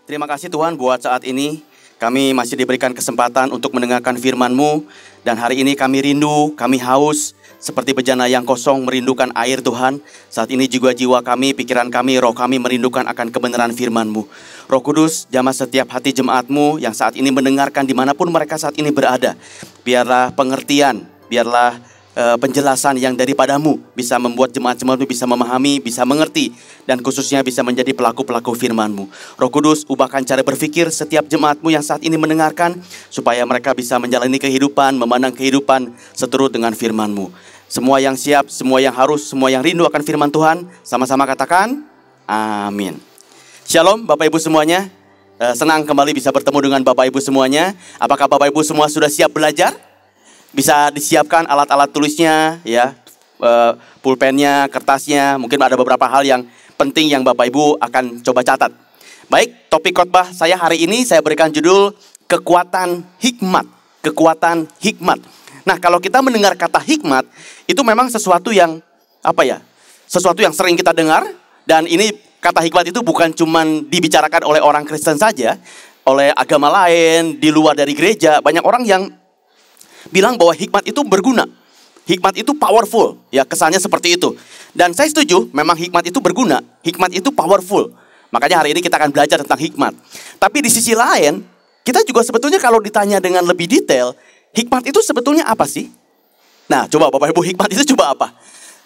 Terima kasih Tuhan buat saat ini. Kami masih diberikan kesempatan untuk mendengarkan firman-Mu. Dan hari ini kami rindu, kami haus seperti bejana yang kosong merindukan air Tuhan. Saat ini juga jiwa kami, pikiran kami, roh kami merindukan akan kebenaran firman-Mu. Roh Kudus, jamah setiap hati jemaat-Mu yang saat ini mendengarkan dimanapun mereka saat ini berada. Biarlah pengertian, biarlah penjelasan yang daripadamu bisa membuat jemaat-jemaat-Mu bisa memahami, bisa mengerti, dan khususnya bisa menjadi pelaku-pelaku firman-Mu. Roh Kudus, ubahkan cara berpikir setiap jemaat-Mu yang saat ini mendengarkan, supaya mereka bisa menjalani kehidupan, memandang kehidupan seturut dengan firman-Mu. Semua yang siap, semua yang harus, semua yang rindu akan firman Tuhan, sama-sama katakan, amin. Shalom Bapak Ibu semuanya, senang kembali bisa bertemu dengan Bapak Ibu semuanya. Apakah Bapak Ibu semua sudah siap belajar? Bisa disiapkan alat-alat tulisnya, ya, pulpennya, kertasnya. Mungkin ada beberapa hal yang penting yang Bapak Ibu akan coba catat. Baik, topik khotbah saya hari ini saya berikan judul kekuatan hikmat. Kekuatan hikmat. Nah, kalau kita mendengar kata hikmat, itu memang sesuatu yang sesuatu yang sering kita dengar. Dan ini kata hikmat itu bukan cuma dibicarakan oleh orang Kristen saja, oleh agama lain, di luar dari gereja. Banyak orang yang bilang bahwa hikmat itu berguna, hikmat itu powerful, ya kesannya seperti itu. Dan saya setuju, memang hikmat itu berguna, hikmat itu powerful. Makanya hari ini kita akan belajar tentang hikmat. Tapi di sisi lain, kita juga sebetulnya kalau ditanya dengan lebih detail, hikmat itu sebetulnya apa sih? Nah, coba Bapak Ibu, hikmat itu coba apa?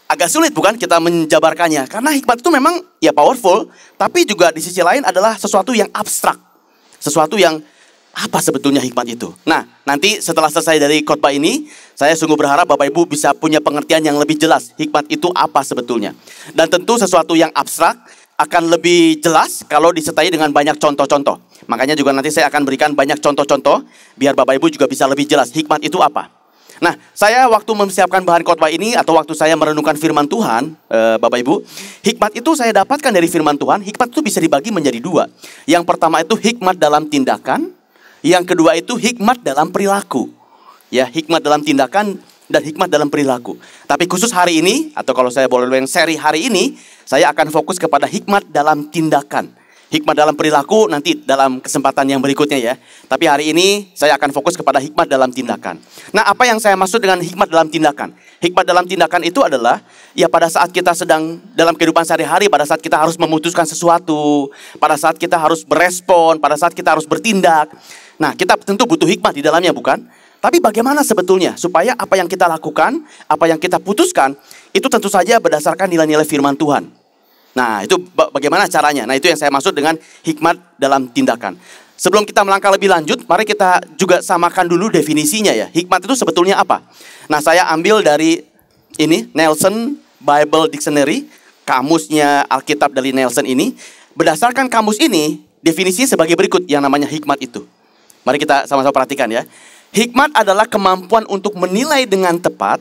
Agak sulit bukan kita menjabarkannya, karena hikmat itu memang ya powerful, tapi juga di sisi lain adalah sesuatu yang abstrak, sesuatu yang apa sebetulnya hikmat itu? Nah, nanti setelah selesai dari khotbah ini, saya sungguh berharap Bapak Ibu bisa punya pengertian yang lebih jelas. Hikmat itu apa sebetulnya? Dan tentu sesuatu yang abstrak akan lebih jelas kalau disertai dengan banyak contoh-contoh. Makanya juga nanti saya akan berikan banyak contoh-contoh, biar Bapak Ibu juga bisa lebih jelas hikmat itu apa. Nah, saya waktu mempersiapkan bahan khotbah ini atau waktu saya merenungkan firman Tuhan, Bapak Ibu, hikmat itu saya dapatkan dari firman Tuhan. Hikmat itu bisa dibagi menjadi dua. Yang pertama itu hikmat dalam tindakan. Yang kedua itu hikmat dalam perilaku. Ya, hikmat dalam tindakan dan hikmat dalam perilaku. Tapi khusus hari ini, atau kalau saya boleh bilang seri hari ini, saya akan fokus kepada hikmat dalam tindakan. Hikmat dalam perilaku nanti dalam kesempatan yang berikutnya ya. Tapi hari ini saya akan fokus kepada hikmat dalam tindakan. Nah, apa yang saya maksud dengan hikmat dalam tindakan? Hikmat dalam tindakan itu adalah ya pada saat kita sedang dalam kehidupan sehari-hari, pada saat kita harus memutuskan sesuatu, pada saat kita harus berespon, pada saat kita harus bertindak. Nah, kita tentu butuh hikmat di dalamnya, bukan? Tapi bagaimana sebetulnya supaya apa yang kita lakukan, apa yang kita putuskan, itu tentu saja berdasarkan nilai-nilai firman Tuhan. Nah, itu bagaimana caranya? Nah, itu yang saya maksud dengan hikmat dalam tindakan. Sebelum kita melangkah lebih lanjut, mari kita juga samakan dulu definisinya ya. Hikmat itu sebetulnya apa? Nah, saya ambil dari ini, Nelson Bible Dictionary, kamusnya Alkitab dari Nelson ini. Berdasarkan kamus ini, definisinya sebagai berikut yang namanya hikmat itu. Mari kita sama-sama perhatikan ya. Hikmat adalah kemampuan untuk menilai dengan tepat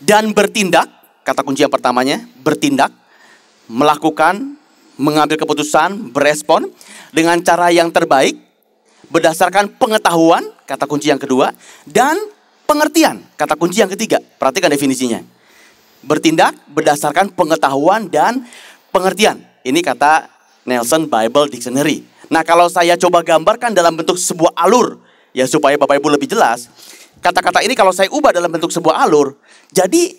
dan bertindak, kata kunci yang pertamanya, bertindak, melakukan, mengambil keputusan, berespon dengan cara yang terbaik, berdasarkan pengetahuan, kata kunci yang kedua, dan pengertian, kata kunci yang ketiga. Perhatikan definisinya. Bertindak berdasarkan pengetahuan dan pengertian. Ini kata Nelson Bible Dictionary. Nah, kalau saya coba gambarkan dalam bentuk sebuah alur, ya supaya Bapak Ibu lebih jelas, kata-kata ini kalau saya ubah dalam bentuk sebuah alur, jadi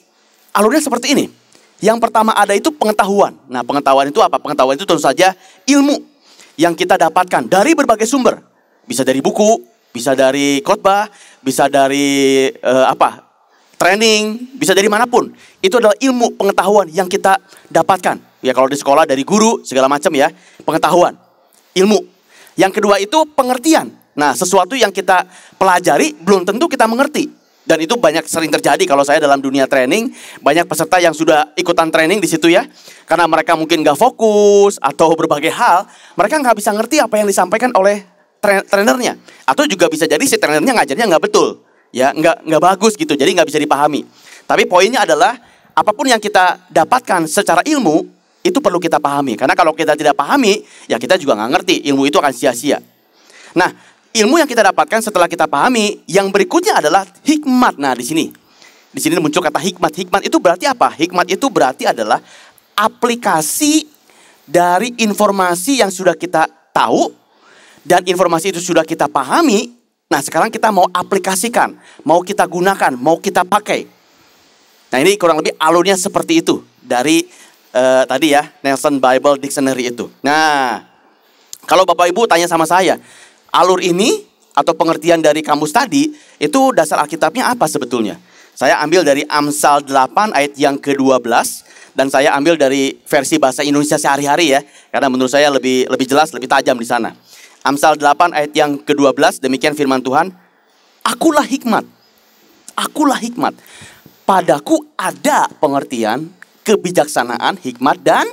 alurnya seperti ini. Yang pertama ada itu pengetahuan. Nah, pengetahuan itu apa? Pengetahuan itu tentu saja ilmu yang kita dapatkan dari berbagai sumber. Bisa dari buku, bisa dari khotbah, bisa dari training, bisa dari manapun. Itu adalah ilmu pengetahuan yang kita dapatkan. Ya kalau di sekolah dari guru segala macam ya, pengetahuan, ilmu. Yang kedua itu pengertian. Nah, sesuatu yang kita pelajari belum tentu kita mengerti. Dan itu banyak sering terjadi kalau saya dalam dunia training. Banyak peserta yang sudah ikutan training di situ ya. Karena mereka mungkin gak fokus atau berbagai hal. Mereka gak bisa ngerti apa yang disampaikan oleh trainernya. Atau juga bisa jadi si trainernya ngajarnya gak betul. Ya, gak bagus gitu. Jadi gak bisa dipahami. Tapi poinnya adalah apapun yang kita dapatkan secara ilmu, itu perlu kita pahami. Karena kalau kita tidak pahami, ya kita juga gak ngerti. Ilmu itu akan sia-sia. Nah, ilmu yang kita dapatkan setelah kita pahami, yang berikutnya adalah hikmat. Nah, di sini muncul kata hikmat. Hikmat itu berarti apa? Hikmat itu berarti adalah aplikasi dari informasi yang sudah kita tahu dan informasi itu sudah kita pahami. Nah, sekarang kita mau aplikasikan, mau kita gunakan, mau kita pakai. Nah, ini kurang lebih alurnya seperti itu dari tadi ya, Nelson Bible Dictionary itu. Nah, kalau Bapak Ibu tanya sama saya, alur ini atau pengertian dari kamus tadi, itu dasar Alkitabnya apa sebetulnya? Saya ambil dari Amsal 8 ayat yang ke-12 dan saya ambil dari versi bahasa Indonesia sehari-hari ya, karena menurut saya lebih jelas, lebih tajam di sana. Amsal 8 ayat yang ke-12, demikian firman Tuhan, akulah hikmat, padaku ada pengertian, kebijaksanaan, hikmat dan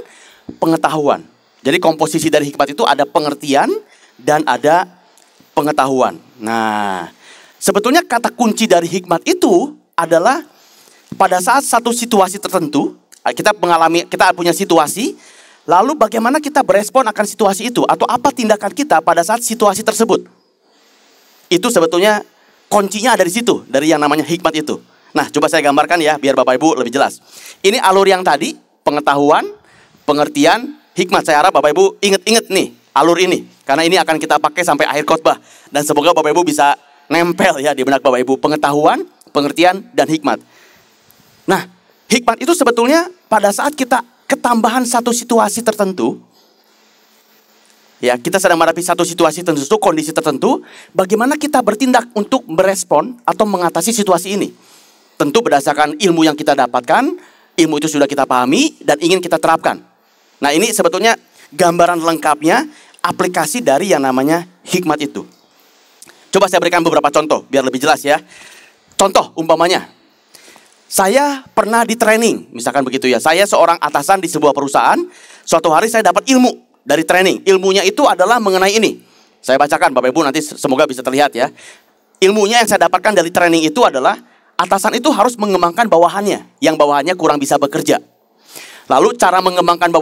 pengetahuan. Jadi komposisi dari hikmat itu ada pengertian dan ada pengetahuan. Nah, sebetulnya kata kunci dari hikmat itu adalah pada saat satu situasi tertentu, kita punya situasi, lalu bagaimana kita berespon akan situasi itu, atau apa tindakan kita pada saat situasi tersebut. Itu sebetulnya kuncinya ada di situ, dari yang namanya hikmat itu. Nah, coba saya gambarkan ya, biar Bapak Ibu lebih jelas. Ini alur yang tadi, pengetahuan, pengertian, hikmat. Saya harap Bapak Ibu ingat nih, alur ini. Karena ini akan kita pakai sampai akhir khotbah. Dan semoga Bapak Ibu bisa nempel ya di benak Bapak Ibu. Pengetahuan, pengertian, dan hikmat. Nah, hikmat itu sebetulnya pada saat kita ketambahan satu situasi tertentu, ya, kita sedang menghadapi satu situasi tertentu, kondisi tertentu, bagaimana kita bertindak untuk merespon atau mengatasi situasi ini. Tentu berdasarkan ilmu yang kita dapatkan, ilmu itu sudah kita pahami dan ingin kita terapkan. Nah, ini sebetulnya gambaran lengkapnya aplikasi dari yang namanya hikmat itu. Coba saya berikan beberapa contoh biar lebih jelas ya. Contoh umpamanya, saya pernah di training, misalkan begitu ya. Saya seorang atasan di sebuah perusahaan. Suatu hari saya dapat ilmu dari training. Ilmunya itu adalah mengenai ini. Saya bacakan Bapak Ibu, nanti semoga bisa terlihat ya. Ilmunya yang saya dapatkan dari training itu adalah atasan itu harus mengembangkan bawahannya, yang bawahannya kurang bisa bekerja. Lalu cara mengembangkan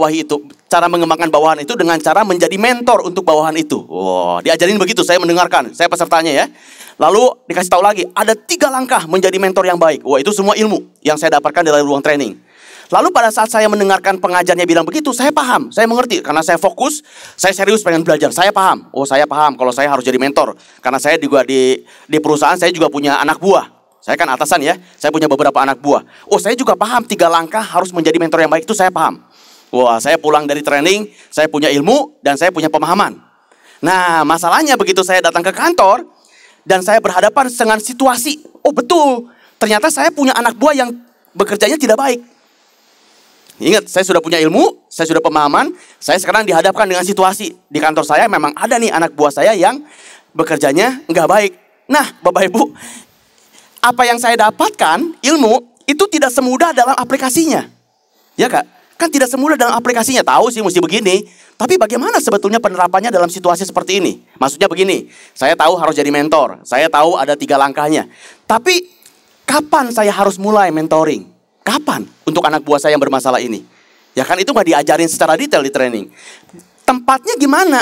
bawahan itu dengan cara menjadi mentor untuk bawahan itu. Wow, diajarin begitu, saya mendengarkan, saya pesertanya ya. Lalu dikasih tahu lagi, ada 3 langkah menjadi mentor yang baik. Wah, itu semua ilmu yang saya dapatkan dari ruang training. Lalu pada saat saya mendengarkan pengajarnya bilang begitu, saya paham, saya mengerti. Karena saya fokus, saya serius pengen belajar, saya paham. Oh, saya paham kalau saya harus jadi mentor. Karena saya juga di perusahaan, saya juga punya anak buah. Saya kan atasan ya, saya punya beberapa anak buah. Oh, saya juga paham 3 langkah harus menjadi mentor yang baik, itu saya paham. Wah, saya pulang dari training, saya punya ilmu dan saya punya pemahaman. Nah, masalahnya begitu saya datang ke kantor dan saya berhadapan dengan situasi. Oh, betul, ternyata saya punya anak buah yang bekerjanya tidak baik. Ingat, saya sudah punya ilmu, saya sudah pemahaman, saya sekarang dihadapkan dengan situasi. Di kantor saya memang ada nih anak buah saya yang bekerjanya nggak baik. Nah, Bapak Ibu, apa yang saya dapatkan, ilmu, itu tidak semudah dalam aplikasinya. Ya Kak, kan tidak semudah dalam aplikasinya. Tahu sih mesti begini, tapi bagaimana sebetulnya penerapannya dalam situasi seperti ini? Maksudnya begini, saya tahu harus jadi mentor, saya tahu ada 3 langkahnya. Tapi, kapan saya harus mulai mentoring? Kapan untuk anak buah saya yang bermasalah ini? Ya kan itu nggak diajarin secara detail di training. Tempatnya gimana?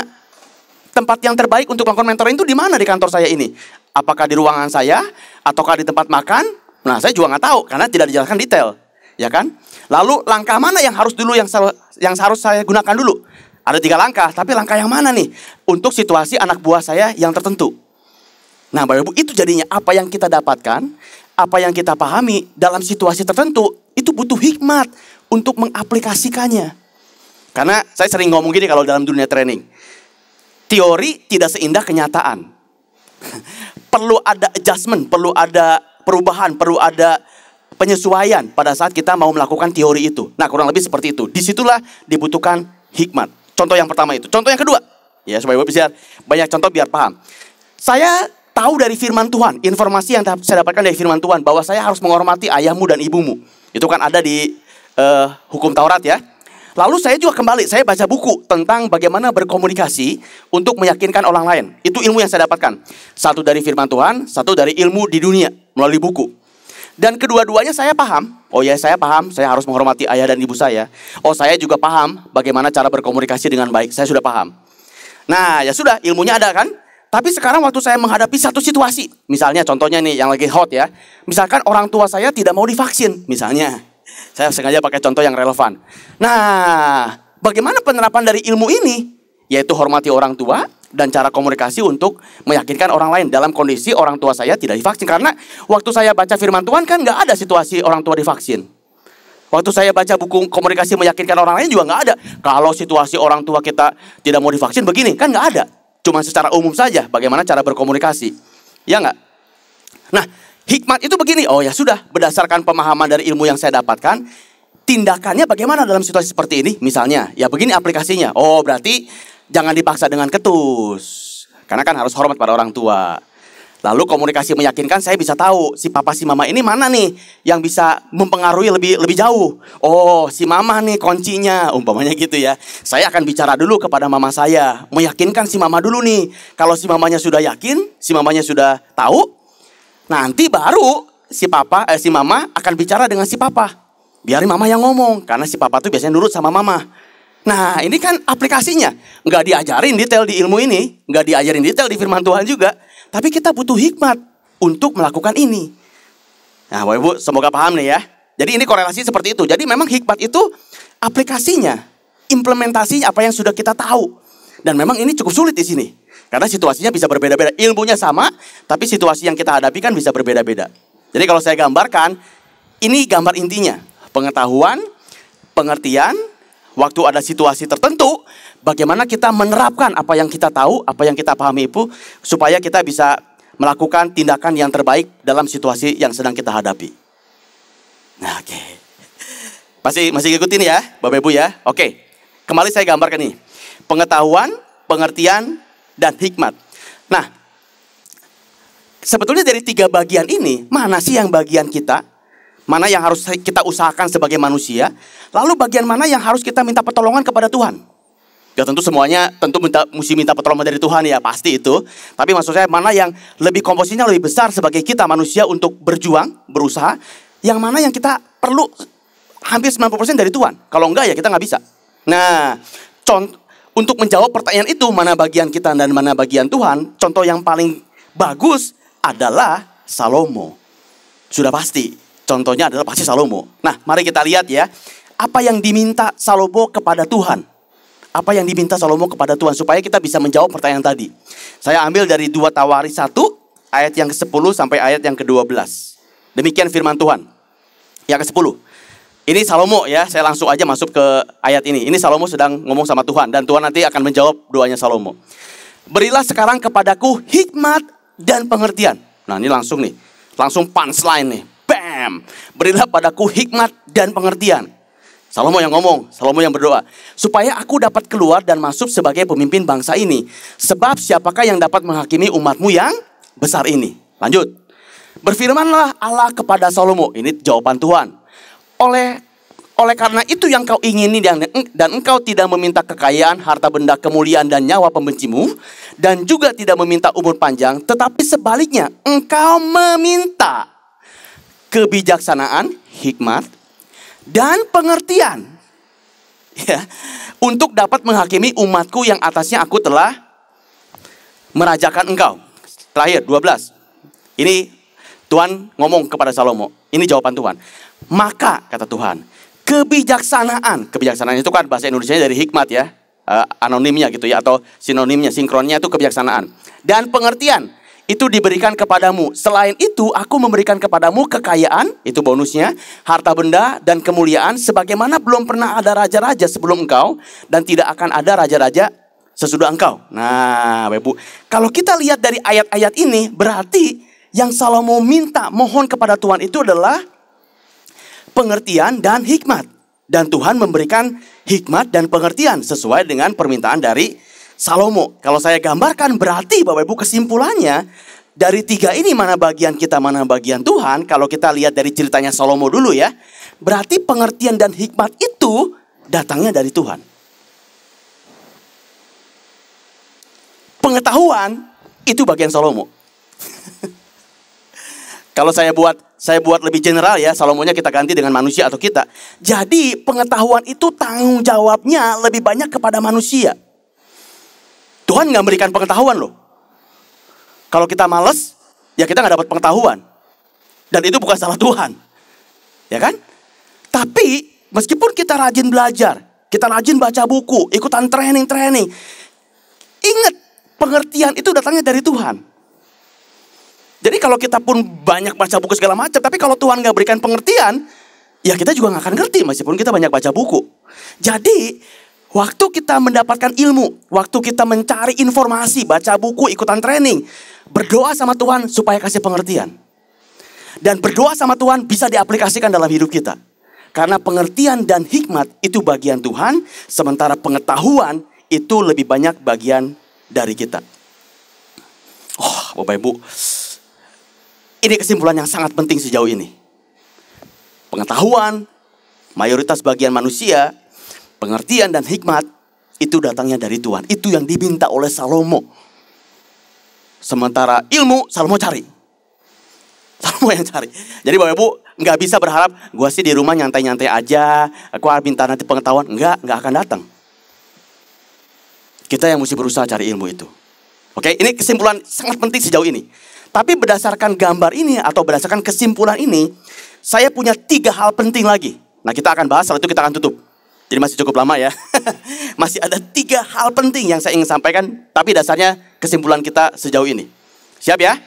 Tempat yang terbaik untuk melakukan mentoring itu di mana di kantor saya ini? Apakah di ruangan saya? Ataukah di tempat makan? Nah, saya juga nggak tahu karena tidak dijelaskan detail. Ya kan? Lalu langkah mana yang harus saya gunakan dulu? Ada 3 langkah, tapi langkah yang mana nih? Untuk situasi anak buah saya yang tertentu. Nah, Bapak Ibu, itu jadinya apa yang kita dapatkan, apa yang kita pahami dalam situasi tertentu, itu butuh hikmat untuk mengaplikasikannya. Karena saya sering ngomong gini kalau dalam dunia training. Teori tidak seindah kenyataan. Perlu ada adjustment, perlu ada perubahan, perlu ada penyesuaian pada saat kita mau melakukan teori itu. Nah, kurang lebih seperti itu. Disitulah dibutuhkan hikmat. Contoh yang pertama itu. Contoh yang kedua. Ya, supaya Bapak bisa banyak contoh biar paham. Saya tahu dari firman Tuhan, informasi yang saya dapatkan dari firman Tuhan, bahwa saya harus menghormati ayahmu dan ibumu. Itu kan ada di hukum Taurat ya. Lalu saya juga kembali, saya baca buku tentang bagaimana berkomunikasi untuk meyakinkan orang lain. Itu ilmu yang saya dapatkan. Satu dari firman Tuhan, satu dari ilmu di dunia melalui buku. Dan kedua-duanya saya paham. Oh ya, saya paham, saya harus menghormati ayah dan ibu saya. Oh, saya juga paham bagaimana cara berkomunikasi dengan baik. Saya sudah paham. Nah, ya sudah, ilmunya ada kan? Tapi sekarang waktu saya menghadapi satu situasi, misalnya contohnya nih yang lagi hot ya. Misalkan orang tua saya tidak mau divaksin, misalnya. Saya sengaja pakai contoh yang relevan. Nah, bagaimana penerapan dari ilmu ini? yaitu hormati orang tua dan cara komunikasi untuk meyakinkan orang lain dalam kondisi orang tua saya tidak divaksin. Karena waktu saya baca firman Tuhan kan nggak ada situasi orang tua divaksin. Waktu saya baca buku komunikasi meyakinkan orang lain juga nggak ada. Kalau situasi orang tua kita tidak mau divaksin begini, kan nggak ada. Cuma secara umum saja bagaimana cara berkomunikasi. Ya nggak? Nah, hikmat itu begini. Oh ya sudah, berdasarkan pemahaman dari ilmu yang saya dapatkan, tindakannya bagaimana dalam situasi seperti ini? Misalnya, ya begini aplikasinya. Oh berarti jangan dipaksa dengan ketus. Karena kan harus hormat pada orang tua. Lalu komunikasi meyakinkan, saya bisa tahu si papa si mama ini mana nih yang bisa mempengaruhi lebih jauh. Oh, si mama nih kuncinya, umpamanya gitu ya. Saya akan bicara dulu kepada mama saya, meyakinkan si mama dulu nih. Kalau si mamanya sudah yakin, si mamanya sudah tahu, nanti baru si mama akan bicara dengan si papa. Biarin mama yang ngomong, karena si papa tuh biasanya nurut sama mama. Nah, ini kan aplikasinya. Nggak diajarin detail di ilmu ini, nggak diajarin detail di firman Tuhan juga. Tapi kita butuh hikmat untuk melakukan ini. Nah, Bapak Ibu semoga paham nih ya. Jadi ini korelasi seperti itu. Jadi memang hikmat itu aplikasinya, implementasinya apa yang sudah kita tahu. Dan memang ini cukup sulit di sini. Karena situasinya bisa berbeda-beda. Ilmunya sama, tapi situasi yang kita hadapi kan bisa berbeda-beda. Jadi kalau saya gambarkan, ini gambar intinya. Pengetahuan, pengertian, waktu ada situasi tertentu, bagaimana kita menerapkan apa yang kita tahu, apa yang kita pahami itu, supaya kita bisa melakukan tindakan yang terbaik dalam situasi yang sedang kita hadapi. Nah, oke. Masih ikutin ya, Bapak Ibu ya. Oke, kembali saya gambarkan nih. Pengetahuan, pengertian, dan hikmat. Nah, sebetulnya dari 3 bagian ini, mana sih yang bagian kita? Mana yang harus kita usahakan sebagai manusia? Lalu bagian mana yang harus kita minta pertolongan kepada Tuhan? Ya tentu semuanya mesti minta pertolongan dari Tuhan ya, pasti itu. Tapi maksud saya mana yang lebih komposisinya lebih besar sebagai kita manusia untuk berjuang, berusaha. Yang mana yang kita perlu hampir 90% dari Tuhan. Kalau enggak ya kita nggak bisa. Nah, untuk menjawab pertanyaan itu, mana bagian kita dan mana bagian Tuhan, contoh yang paling bagus adalah Salomo. Sudah pasti. Contohnya adalah pasti Salomo. Nah, mari kita lihat ya. Apa yang diminta Salomo kepada Tuhan? Apa yang diminta Salomo kepada Tuhan? Supaya kita bisa menjawab pertanyaan tadi. Saya ambil dari 2 Tawaris 1, ayat yang ke-10 sampai ayat yang ke-12. Demikian firman Tuhan. Yang ke-10. Ini Salomo ya, saya langsung aja masuk ke ayat ini. Ini Salomo sedang ngomong sama Tuhan. Dan Tuhan nanti akan menjawab doanya Salomo. Berilah sekarang kepadaku hikmat dan pengertian. Nah ini langsung nih. Langsung punchline nih. Bam! Berilah padaku hikmat dan pengertian. Salomo yang ngomong, Salomo yang berdoa. Supaya aku dapat keluar dan masuk sebagai pemimpin bangsa ini. Sebab siapakah yang dapat menghakimi umatmu yang besar ini? Lanjut. Berfirmanlah Allah kepada Salomo. Ini jawaban Tuhan. Oleh karena itu yang kau ingini dan engkau tidak meminta kekayaan, harta benda, kemuliaan dan nyawa pembencimu. Dan juga tidak meminta umur panjang. Tetapi sebaliknya engkau meminta kebijaksanaan, hikmat, dan pengertian. Ya, untuk dapat menghakimi umatku yang atasnya aku telah merajakan engkau. Terakhir, 12. Ini Tuhan ngomong kepada Salomo. Ini jawaban Tuhan. Maka, kata Tuhan, kebijaksanaan. Kebijaksanaan itu kan bahasa Indonesia dari hikmat ya. Anonimnya gitu ya. Atau sinonimnya, sinkronnya itu kebijaksanaan. Dan pengertian. Itu diberikan kepadamu. Selain itu aku memberikan kepadamu kekayaan, itu bonusnya, harta benda dan kemuliaan, sebagaimana belum pernah ada raja-raja sebelum engkau, dan tidak akan ada raja-raja sesudah engkau. Nah, Bapak Ibu, kalau kita lihat dari ayat-ayat ini, berarti yang Salomo minta, mohon kepada Tuhan itu adalah pengertian dan hikmat. Dan Tuhan memberikan hikmat dan pengertian sesuai dengan permintaan dari Salomo. Kalau saya gambarkan berarti Bapak Ibu kesimpulannya dari 3 ini mana bagian kita, mana bagian Tuhan. Kalau kita lihat dari ceritanya Salomo dulu ya. Berarti pengertian dan hikmat itu datangnya dari Tuhan. Pengetahuan itu bagian Salomo. Kalau saya buat lebih general ya, Salomonya kita ganti dengan manusia atau kita. Jadi pengetahuan itu tanggung jawabnya lebih banyak kepada manusia. Tuhan nggak memberikan pengetahuan loh. Kalau kita malas, ya kita nggak dapat pengetahuan. Dan itu bukan salah Tuhan. Ya kan? Tapi meskipun kita rajin belajar, kita rajin baca buku, ikutan training. ingat, pengertian itu datangnya dari Tuhan. Jadi kalau kita pun banyak baca buku segala macam, tapi kalau Tuhan gak berikan pengertian, ya kita juga gak akan ngerti meskipun kita banyak baca buku. Jadi waktu kita mendapatkan ilmu, waktu kita mencari informasi, baca buku, ikutan training, berdoa sama Tuhan supaya kasih pengertian. Dan berdoa sama Tuhan bisa diaplikasikan dalam hidup kita. Karena pengertian dan hikmat itu bagian Tuhan, sementara pengetahuan itu lebih banyak bagian dari kita. Oh, Bapak Ibu, ini kesimpulan yang sangat penting sejauh ini. Pengetahuan, mayoritas bagian manusia, pengertian dan hikmat itu datangnya dari Tuhan. Itu yang diminta oleh Salomo. Sementara ilmu, Salomo cari. Salomo yang cari. Jadi Bapak Ibu nggak bisa berharap, gue sih di rumah nyantai-nyantai aja, aku minta nanti pengetahuan. Nggak akan datang. Kita yang mesti berusaha cari ilmu itu. Oke, ini kesimpulan sangat penting sejauh ini. Tapi berdasarkan gambar ini atau berdasarkan kesimpulan ini, saya punya 3 hal penting lagi. Nah, kita akan bahas, setelah itu kita akan tutup. Jadi masih cukup lama ya. Masih ada 3 hal penting yang saya ingin sampaikan, tapi dasarnya kesimpulan kita sejauh ini. Siap ya?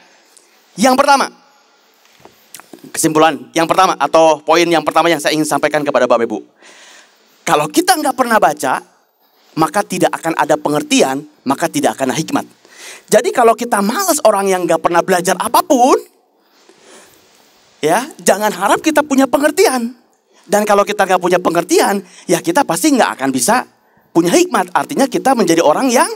Yang pertama, kesimpulan yang pertama atau poin yang pertama yang saya ingin sampaikan kepada Bapak Ibu. Kalau kita nggak pernah baca, maka tidak akan ada pengertian, maka tidak akan ada hikmat. Jadi kalau kita malas orang yang gak pernah belajar apapun, ya jangan harap kita punya pengertian. Dan kalau kita gak punya pengertian, ya kita pasti gak akan bisa punya hikmat. Artinya kita menjadi orang yang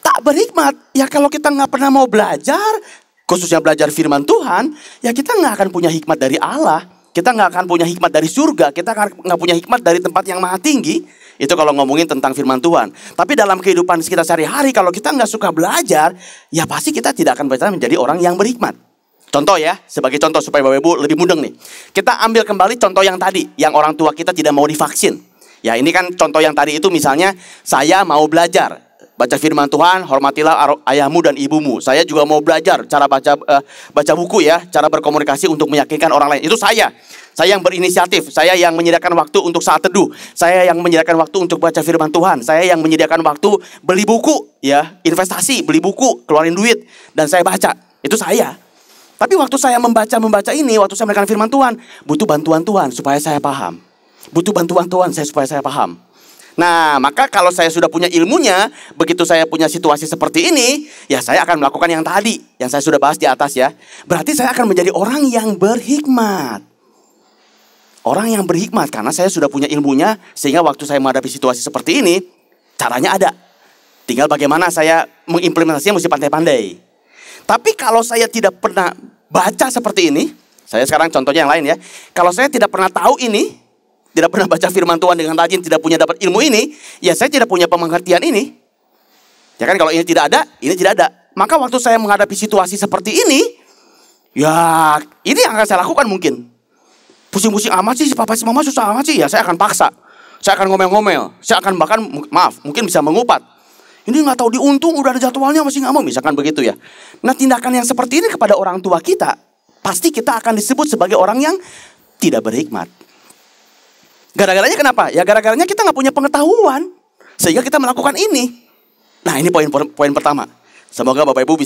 tak berhikmat. Ya kalau kita gak pernah mau belajar, khususnya belajar firman Tuhan, ya kita gak akan punya hikmat dari Allah. Kita gak akan punya hikmat dari surga. Kita gak punya hikmat dari tempat yang maha tinggi. Itu kalau ngomongin tentang firman Tuhan. Tapi dalam kehidupan kita sehari-hari, kalau kita nggak suka belajar, ya pasti kita tidak akan bisa menjadi orang yang berhikmat. Contoh ya, sebagai contoh supaya Bapak Ibu lebih mudeng nih. Kita ambil kembali contoh yang tadi, yang orang tua kita tidak mau divaksin. Ya ini kan contoh yang tadi itu misalnya, saya mau belajar. Baca firman Tuhan, hormatilah ayahmu dan ibumu. Saya juga mau belajar cara baca buku ya, cara berkomunikasi untuk meyakinkan orang lain. Itu saya yang berinisiatif, saya yang menyediakan waktu untuk saat teduh, saya yang menyediakan waktu untuk baca firman Tuhan, saya yang menyediakan waktu beli buku, ya investasi, beli buku, keluarin duit, dan saya baca. Itu saya. Tapi waktu saya membaca ini, waktu saya menekan firman Tuhan, butuh bantuan Tuhan supaya saya paham. Butuh bantuan Tuhan supaya saya paham. Nah, maka kalau saya sudah punya ilmunya, begitu saya punya situasi seperti ini, ya saya akan melakukan yang tadi, yang saya sudah bahas di atas ya. Berarti saya akan menjadi orang yang berhikmat. Orang yang berhikmat karena saya sudah punya ilmunya, sehingga waktu saya menghadapi situasi seperti ini, caranya ada. Tinggal bagaimana saya mengimplementasinya mesti pandai-pandai. Tapi kalau saya tidak pernah baca seperti ini, saya sekarang contohnya yang lain ya. Kalau saya tidak pernah tahu ini, tidak pernah baca firman Tuhan dengan rajin, tidak punya dapat ilmu ini, ya saya tidak punya pengertian ini. Ya kan kalau ini tidak ada, ini tidak ada. Maka waktu saya menghadapi situasi seperti ini, ya ini yang akan saya lakukan mungkin. Pusing-pusing amat sih, si papa si mama susah amat sih, ya saya akan paksa. Saya akan ngomel-ngomel, saya akan bahkan, maaf, mungkin bisa mengupat. Ini gak tahu diuntung, udah ada jadwalnya masih gak mau, misalkan begitu ya. Nah tindakan yang seperti ini kepada orang tua kita, pasti kita akan disebut sebagai orang yang tidak berhikmat. Gara-garanya kenapa? Ya gara-garanya kita gak punya pengetahuan, sehingga kita melakukan ini. Nah ini poin pertama. Semoga Bapak Ibu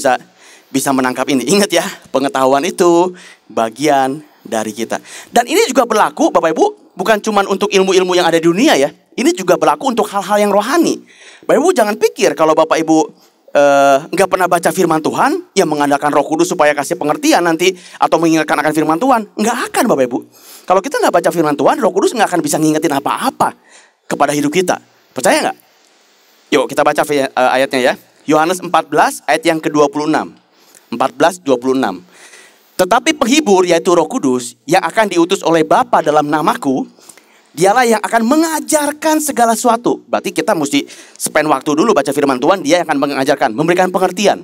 bisa menangkap ini. Ingat ya, pengetahuan itu bagian dari kita. Dan ini juga berlaku Bapak Ibu, bukan cuma untuk ilmu-ilmu yang ada di dunia ya. Ini juga berlaku untuk hal-hal yang rohani. Bapak Ibu jangan pikir kalau Bapak Ibu nggak pernah baca firman Tuhan, yang mengandalkan Roh Kudus supaya kasih pengertian nanti atau mengingatkan akan firman Tuhan, nggak akan Bapak Ibu. Kalau kita nggak baca firman Tuhan, Roh Kudus nggak akan bisa ngingetin apa-apa kepada hidup kita. Percaya nggak? Yuk kita baca ayatnya ya. Yohanes 14 ayat yang ke-26. 14:26. Tetapi penghibur yaitu Roh Kudus yang akan diutus oleh Bapa dalam namaku, dialah yang akan mengajarkan segala sesuatu. Berarti kita mesti spend waktu dulu baca firman Tuhan, dia yang akan mengajarkan, memberikan pengertian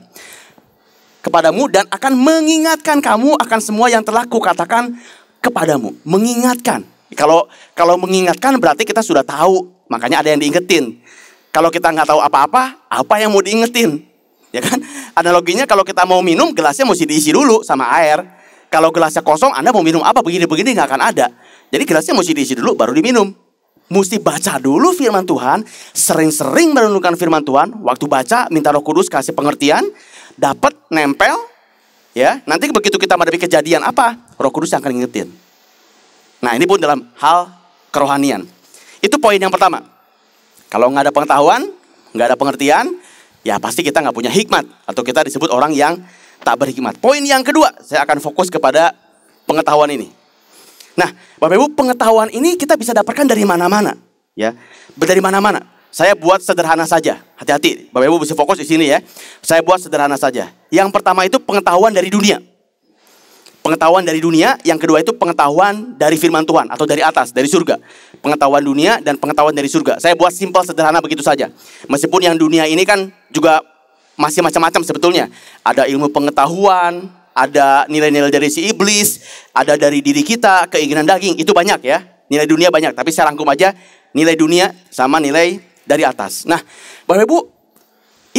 kepadamu dan akan mengingatkan kamu akan semua yang telah kukatakan kepadamu. Mengingatkan. Kalau mengingatkan berarti kita sudah tahu, makanya ada yang diingetin. Kalau kita nggak tahu apa-apa, apa yang mau diingetin? Ya kan? Analoginya kalau kita mau minum, gelasnya mesti diisi dulu sama air. Kalau gelasnya kosong, Anda mau minum apa? Begini-begini nggak akan ada. Jadi gelasnya mesti diisi dulu, baru diminum. mesti baca dulu firman Tuhan, sering-sering merenungkan firman Tuhan. Waktu baca, minta Roh Kudus kasih pengertian, dapat, nempel, ya. Nanti begitu kita menghadapi kejadian apa, Roh Kudus yang akan ngingetin. Nah, ini pun dalam hal kerohanian. Itu poin yang pertama. Kalau nggak ada pengetahuan, nggak ada pengertian, ya pasti kita nggak punya hikmat, atau kita disebut orang yang tak berhikmat. Poin yang kedua, saya akan fokus kepada pengetahuan ini. Nah, Bapak Ibu, pengetahuan ini kita bisa dapatkan dari mana-mana, ya. Dari mana-mana. Saya buat sederhana saja. Hati-hati, Bapak Ibu bisa fokus di sini ya. Saya buat sederhana saja. Yang pertama itu pengetahuan dari dunia. Pengetahuan dari dunia, yang kedua itu pengetahuan dari firman Tuhan atau dari atas, dari surga. Pengetahuan dunia dan pengetahuan dari surga. Saya buat simpel sederhana begitu saja. Meskipun yang dunia ini kan juga masih macam-macam sebetulnya. Ada ilmu pengetahuan, ada nilai-nilai dari si iblis, ada dari diri kita, keinginan daging, itu banyak ya. Nilai dunia banyak, tapi saya rangkum aja nilai dunia sama nilai dari atas. Nah, Bapak Ibu,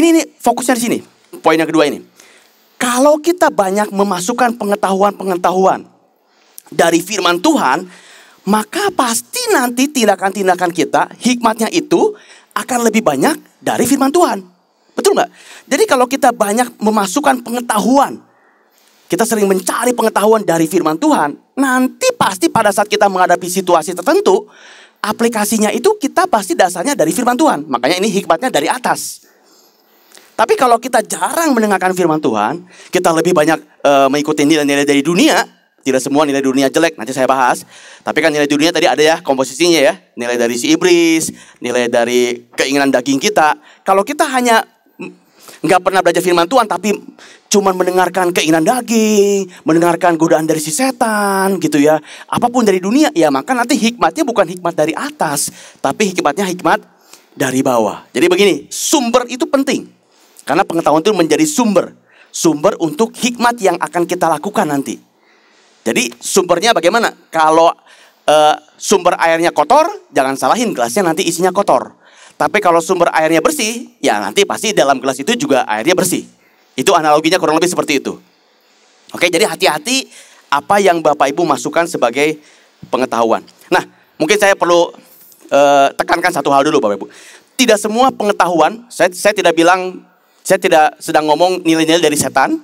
ini fokusnya di sini. Poin yang kedua ini. Kalau kita banyak memasukkan pengetahuan-pengetahuan dari firman Tuhan, maka pasti nanti tindakan-tindakan kita, hikmatnya itu akan lebih banyak dari firman Tuhan. Betul nggak? Jadi kalau kita banyak memasukkan pengetahuan, kita sering mencari pengetahuan dari firman Tuhan, nanti pasti pada saat kita menghadapi situasi tertentu, aplikasinya itu kita pasti dasarnya dari firman Tuhan. Makanya ini hikmatnya dari atas. Tapi kalau kita jarang mendengarkan firman Tuhan, kita lebih banyak mengikuti nilai-nilai dari dunia. Tidak semua nilai dunia jelek, nanti saya bahas. Tapi kan nilai dunia tadi ada ya komposisinya ya. Nilai dari si iblis, nilai dari keinginan daging kita. Kalau kita hanya nggak pernah belajar firman Tuhan, tapi cuman mendengarkan keinginan daging, mendengarkan godaan dari si setan gitu ya. Apapun dari dunia, ya maka nanti hikmatnya bukan hikmat dari atas, tapi hikmatnya hikmat dari bawah. Jadi begini, sumber itu penting. Karena pengetahuan itu menjadi sumber untuk hikmat yang akan kita lakukan nanti. Jadi sumbernya bagaimana? Kalau sumber airnya kotor, jangan salahin gelasnya nanti isinya kotor. Tapi kalau sumber airnya bersih, ya nanti pasti dalam gelas itu juga airnya bersih. Itu analoginya kurang lebih seperti itu. Oke, jadi hati-hati apa yang Bapak Ibu masukkan sebagai pengetahuan. Nah, mungkin saya perlu tekankan satu hal dulu Bapak Ibu. Tidak semua pengetahuan, saya tidak bilang, saya tidak sedang ngomong nilai-nilai dari setan.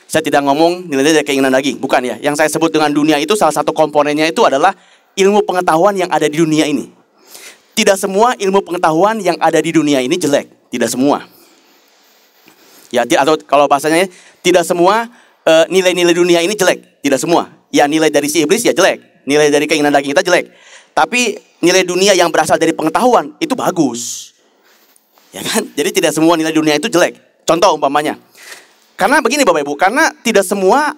Saya tidak ngomong nilai-nilai dari keinginan daging. Bukan ya. Yang saya sebut dengan dunia itu salah satu komponennya itu adalah ilmu pengetahuan yang ada di dunia ini. Tidak semua ilmu pengetahuan yang ada di dunia ini jelek. Tidak semua. Ya, atau kalau bahasanya tidak semua nilai-nilai dunia ini jelek. Tidak semua. Ya nilai dari si iblis ya jelek. Nilai dari keinginan daging kita jelek. Tapi nilai dunia yang berasal dari pengetahuan itu bagus. Ya kan? Jadi tidak semua nilai dunia itu jelek. Contoh umpamanya. Karena begini Bapak Ibu, karena tidak semua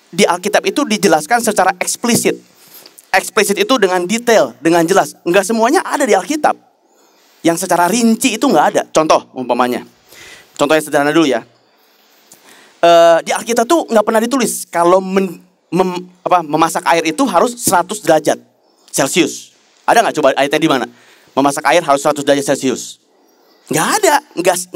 di Alkitab itu dijelaskan secara eksplisit. Eksplisit itu dengan detail, dengan jelas. Enggak semuanya ada di Alkitab. Yang secara rinci itu enggak ada. Contoh umpamanya. Contoh yang sederhana dulu ya. Di Alkitab tuh enggak pernah ditulis kalau memasak air itu harus 100 derajat Celcius. Ada enggak coba ayatnya di mana? Memasak air harus 100 derajat Celcius. Nggak ada,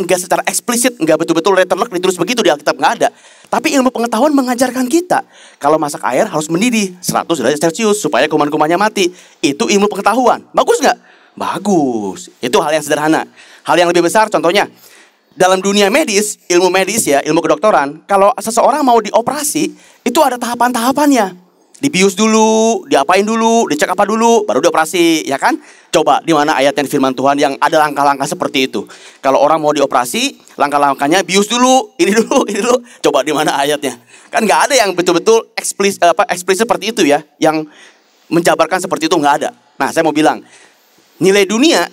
nggak secara eksplisit, nggak betul-betul letterlock ditulis begitu di Alkitab, nggak ada. Tapi ilmu pengetahuan mengajarkan kita kalau masak air harus mendidih 100 derajat Celcius supaya kuman-kumannya mati. Itu ilmu pengetahuan. Bagus nggak? Bagus. Itu hal yang sederhana. Hal yang lebih besar contohnya dalam dunia medis, ilmu medis ya, ilmu kedokteran. Kalau seseorang mau dioperasi, itu ada tahapan-tahapannya. Dibius dulu, diapain dulu, dicek apa dulu, baru dioperasi, ya kan? Coba di mana ayatnya di firman Tuhan yang ada langkah-langkah seperti itu. Kalau orang mau dioperasi, langkah-langkahnya bius dulu, ini dulu. Coba di mana ayatnya? Kan nggak ada yang betul-betul eksplisit seperti itu ya, yang menjabarkan seperti itu nggak ada. Nah, saya mau bilang, nilai dunia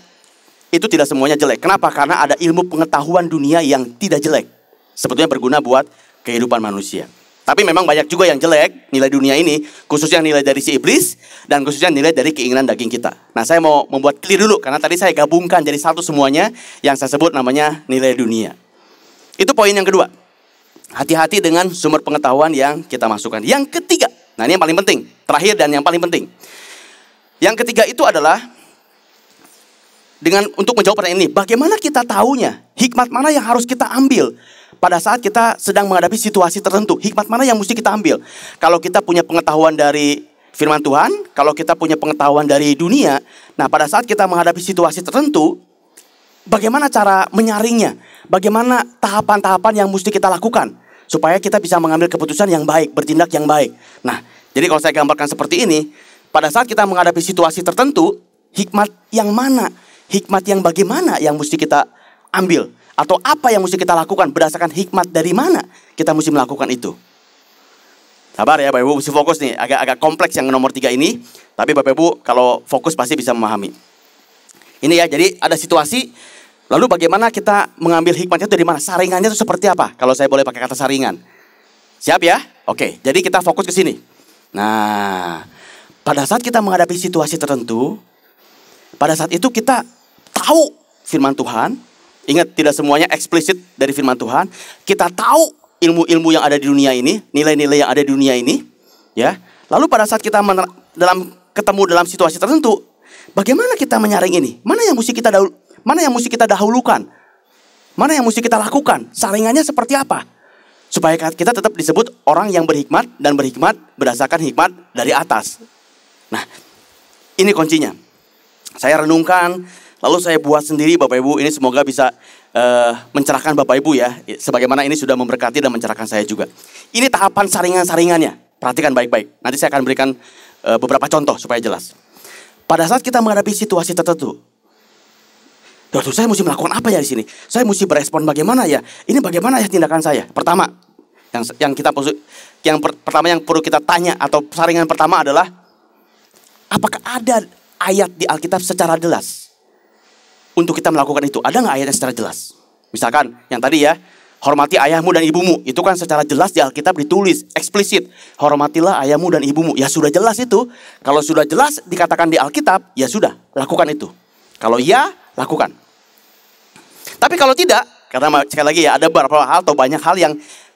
itu tidak semuanya jelek. Kenapa? Karena ada ilmu pengetahuan dunia yang tidak jelek. Sebetulnya berguna buat kehidupan manusia. Tapi memang banyak juga yang jelek nilai dunia ini, khususnya nilai dari si iblis dan khususnya nilai dari keinginan daging kita. Nah, saya mau membuat clear dulu karena tadi saya gabungkan jadi satu semuanya yang saya sebut namanya nilai dunia. Itu poin yang kedua. Hati-hati dengan sumber pengetahuan yang kita masukkan. Yang ketiga, nah ini yang paling penting, terakhir dan yang paling penting. Yang ketiga itu adalah untuk menjawab pertanyaan ini, bagaimana kita tahunya? Hikmat mana yang harus kita ambil pada saat kita sedang menghadapi situasi tertentu? Hikmat mana yang mesti kita ambil? Kalau kita punya pengetahuan dari firman Tuhan, kalau kita punya pengetahuan dari dunia, nah pada saat kita menghadapi situasi tertentu, bagaimana cara menyaringnya? Bagaimana tahapan-tahapan yang mesti kita lakukan supaya kita bisa mengambil keputusan yang baik, bertindak yang baik. Nah, jadi kalau saya gambarkan seperti ini, pada saat kita menghadapi situasi tertentu, hikmat yang mana? Hikmat yang bagaimana yang mesti kita ambil? Atau apa yang mesti kita lakukan berdasarkan hikmat dari mana kita mesti melakukan itu? Sabar ya Bapak Ibu, mesti fokus nih. Agak kompleks yang nomor 3 ini. Tapi Bapak Ibu kalau fokus pasti bisa memahami. Ini ya, jadi ada situasi. Lalu bagaimana kita mengambil hikmatnya itu dari mana? Saringannya itu seperti apa? Kalau saya boleh pakai kata saringan. Siap ya? Oke, jadi kita fokus ke sini. Nah, pada saat kita menghadapi situasi tertentu, pada saat itu kita tahu firman Tuhan. Ingat, tidak semuanya eksplisit dari firman Tuhan. Kita tahu ilmu-ilmu yang ada di dunia ini, nilai-nilai yang ada di dunia ini, ya. Lalu pada saat kita ketemu dalam situasi tertentu, bagaimana kita menyaring ini? Mana yang mesti kita dahulukan? Mana yang mesti kita lakukan? Saringannya seperti apa? Supaya kita tetap disebut orang yang berhikmat dan berhikmat berdasarkan hikmat dari atas. Nah, ini kuncinya. Saya renungkan, lalu saya buat sendiri Bapak Ibu. Ini semoga bisa mencerahkan Bapak Ibu ya. Sebagaimana ini sudah memberkati dan mencerahkan saya juga. Ini tahapan saringan-saringannya. Perhatikan baik-baik. Nanti saya akan berikan beberapa contoh supaya jelas. Pada saat kita menghadapi situasi tertentu, saya mesti melakukan apa ya di sini? Saya mesti berespon bagaimana ya? Ini bagaimana ya tindakan saya? Pertama, pertama yang perlu kita tanya atau saringan pertama adalah, apakah ada ayat di Alkitab secara jelas untuk kita melakukan itu? Ada nggak ayatnya secara jelas? Misalkan yang tadi ya, hormati ayahmu dan ibumu. Itu kan secara jelas di Alkitab ditulis, eksplisit. Hormatilah ayahmu dan ibumu. Ya sudah jelas itu. Kalau sudah jelas dikatakan di Alkitab, ya sudah, lakukan itu. Kalau ya, lakukan. Tapi kalau tidak, karena sekali lagi ya, ada beberapa hal atau banyak hal yang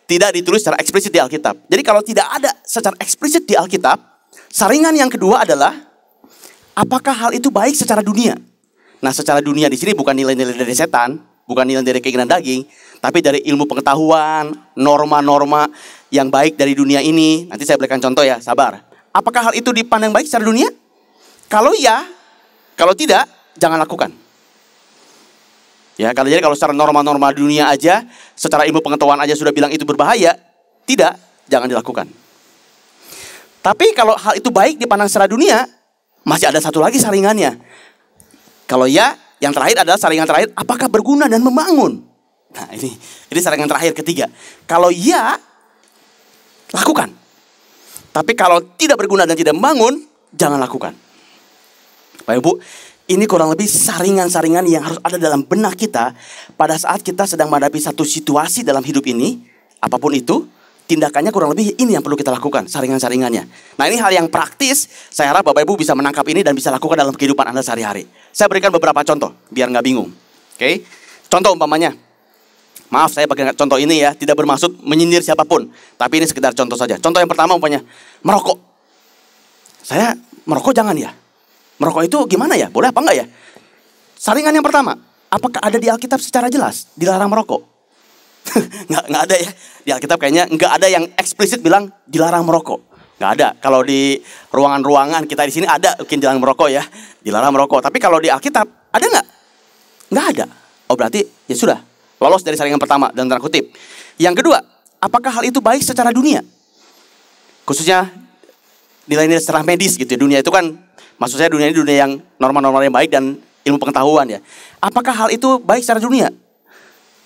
tidak ditulis secara eksplisit di Alkitab. Jadi kalau tidak ada secara eksplisit di Alkitab, saringan yang kedua adalah, apakah hal itu baik secara dunia? Nah, secara dunia di sini bukan nilai-nilai dari setan, bukan nilai dari keinginan daging, tapi dari ilmu pengetahuan, norma-norma yang baik dari dunia ini. Nanti saya berikan contoh ya, sabar. Apakah hal itu dipandang baik secara dunia? Kalau iya, kalau tidak, jangan lakukan. Ya, kalau secara norma-norma dunia aja, secara ilmu pengetahuan aja sudah bilang itu berbahaya, tidak, jangan dilakukan. Tapi kalau hal itu baik dipandang secara dunia, masih ada satu lagi saringannya. Kalau ya, yang terakhir adalah saringan terakhir, apakah berguna dan membangun? Nah, ini saringan terakhir ketiga. Kalau ya, lakukan. Tapi kalau tidak berguna dan tidak membangun, jangan lakukan. Bapak Ibu, ini kurang lebih saringan-saringan yang harus ada dalam benak kita pada saat kita sedang menghadapi satu situasi dalam hidup ini, apapun itu, tindakannya kurang lebih ini yang perlu kita lakukan, saringan-saringannya. Nah, ini hal yang praktis, saya harap Bapak Ibu bisa menangkap ini dan bisa lakukan dalam kehidupan Anda sehari-hari. Saya berikan beberapa contoh, biar nggak bingung. Oke? Contoh umpamanya, maaf saya pakai contoh ini ya, tidak bermaksud menyindir siapapun. Tapi ini sekedar contoh saja. Contoh yang pertama umpamanya, merokok. Saya merokok jangan ya. Merokok itu gimana ya? Boleh apa enggak ya? Saringan yang pertama, apakah ada di Alkitab secara jelas dilarang merokok? nggak ada ya. Di Alkitab kayaknya nggak ada yang eksplisit bilang dilarang merokok. Nggak ada. Kalau di ruangan-ruangan kita di sini ada mungkin dilarang merokok ya. Dilarang merokok. Tapi kalau di Alkitab ada nggak? Nggak ada. Oh berarti ya sudah. Lolos dari saringan pertama dan tanda kutip. Yang kedua, apakah hal itu baik secara dunia? Khususnya nilai-nilai secara medis gitu ya. Dunia itu kan, maksud saya dunia ini dunia yang norma-norma yang baik dan ilmu pengetahuan ya. Apakah hal itu baik secara dunia?